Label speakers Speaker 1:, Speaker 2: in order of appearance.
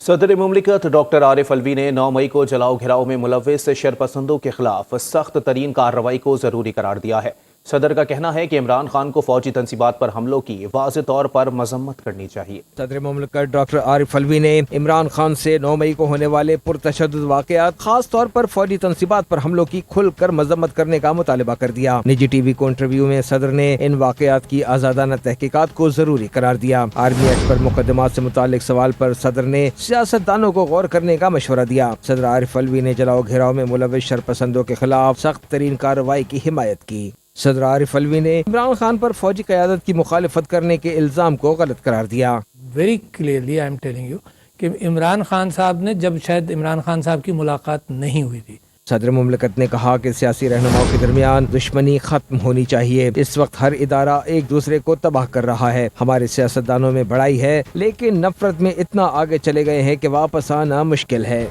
Speaker 1: صدر مملکت ڈاکٹر عارف الوی نے 9 مئی کو جلاؤ گھراؤ میں ملوث شرپسندوں کے خلاف سخت ترین کارروائی کو ضروری قرار دیا ہے۔ صدر کا کہنا ہے کہ عمران خان کو فوجی تنصیبات پر حملوں کی واضح طور پر مذمت کرنی چاہیے۔
Speaker 2: صدر مملکت ڈاکٹر عارف الوی نے عمران خان سے 9 مئی کو ہونے والے پرتشدد واقعات، خاص طور پر فوجی تنصیبات پر حملوں کی کھل کر مذمت کرنے کا مطالبہ کر دیا۔ نجی ٹی وی کو انٹرویو میں صدر نے ان واقعات کی آزادانہ تحقیقات کو ضروری قرار دیا۔ آرمی ایکٹ پر مقدمات سے متعلق سوال پر صدر نے سیاستدانوں کو غور کرنے کا مشورہ دیا۔ صدر عارف الوی نے جلاؤ گھراؤ میں ملوث شرپسندوں کے خلاف سخت ترین کارروائی کی حمایت کی۔ صدر عارف الوی نے عمران خان پر فوجی قیادت کی مخالفت کرنے کے الزام کو غلط قرار دیا۔
Speaker 3: Very clearly I am telling you کہ عمران خان صاحب نے شاید عمران خان صاحب کی ملاقات نہیں ہوئی تھی۔
Speaker 2: صدر مملکت نے کہا کہ سیاسی رہنماؤں کے درمیان دشمنی ختم ہونی چاہیے۔ اس وقت ہر ادارہ ایک دوسرے کو تباہ کر رہا ہے۔ ہمارے سیاستدانوں میں بڑائی ہے، لیکن نفرت میں اتنا آگے چلے گئے ہیں کہ واپس آنا مشکل ہے۔